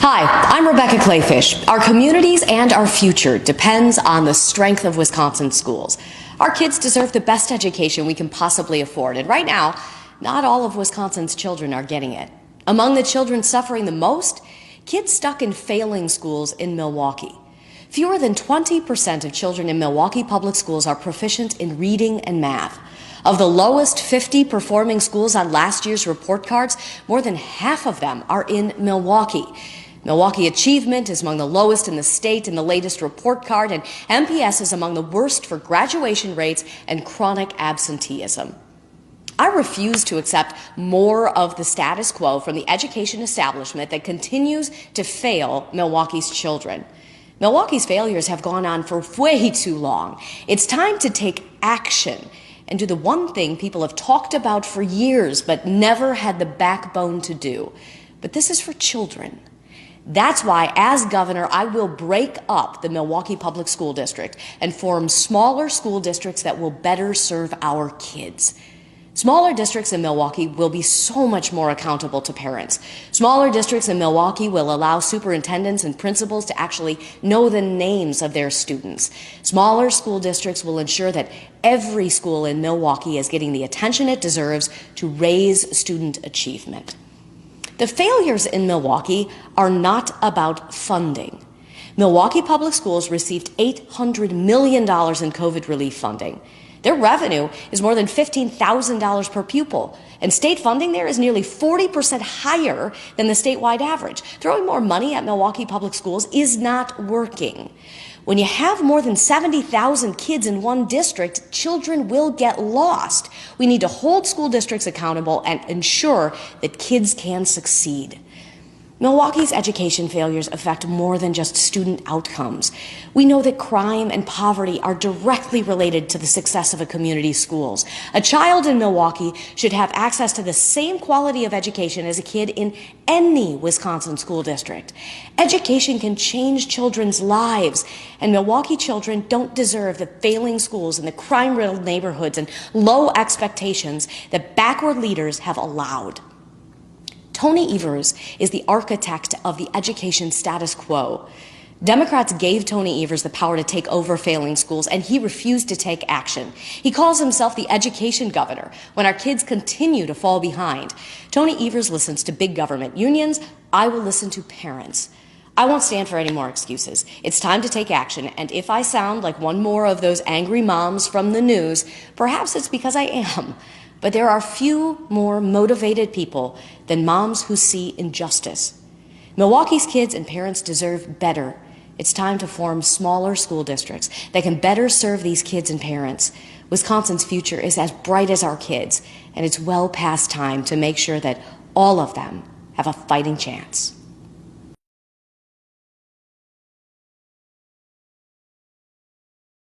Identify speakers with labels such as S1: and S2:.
S1: Hi, I'm Rebecca Kleefisch. Our communities and our future depends on the strength of Wisconsin schools. Our kids deserve the best education we can possibly afford, and right now, not all of Wisconsin's children are getting it. Among the children suffering the most, kids stuck in failing schools in Milwaukee. Fewer than 20% of children in Milwaukee public schools are proficient in reading and math. Of the lowest 50 performing schools on last year's report cards, more than half of them are in Milwaukee. Milwaukee achievement is among the lowest in the state in the latest report card, and MPS is among the worst for graduation rates and chronic absenteeism. I refuse to accept more of the status quo from the education establishment that continues to fail Milwaukee's children. Milwaukee's failures have gone on for way too long. It's time to take action and do the one thing people have talked about for years but never had the backbone to do. But this is for children. That's why, as governor, I will break up the Milwaukee Public School District and form smaller school districts that will better serve our kids. Smaller districts in Milwaukee will be so much more accountable to parents. Smaller districts in Milwaukee will allow superintendents and principals to actually know the names of their students. Smaller school districts will ensure that every school in Milwaukee is getting the attention it deserves to raise student achievement. The failures in Milwaukee are not about funding. Milwaukee Public Schools received $800 million in COVID relief funding. Their revenue is more than $15,000 per pupil, and state funding there is nearly 40% higher than the statewide average. Throwing more money at Milwaukee Public Schools is not working. When you have more than 70,000 kids in one district, children will get lost. We need to hold school districts accountable and ensure that kids can succeed. Milwaukee's education failures affect more than just student outcomes. We know that crime and poverty are directly related to the success of a community's schools. A child in Milwaukee should have access to the same quality of education as a kid in any Wisconsin school district. Education can change children's lives, and Milwaukee children don't deserve the failing schools and the crime-riddled neighborhoods and low expectations that backward leaders have allowed. Tony Evers is the architect of the education status quo. Democrats gave Tony Evers the power to take over failing schools, and he refused to take action. He calls himself the education governor when our kids continue to fall behind. Tony Evers listens to big government unions. I will listen to parents. I won't stand for any more excuses. It's time to take action, and if I sound like one more of those angry moms from the news, perhaps it's because I am. But there are few more motivated people than moms who see injustice. Milwaukee's kids and parents deserve better. It's time to form smaller school districts that can better serve these kids and parents. Wisconsin's future is as bright as our kids, and it's well past time to make sure that all of them have a fighting chance.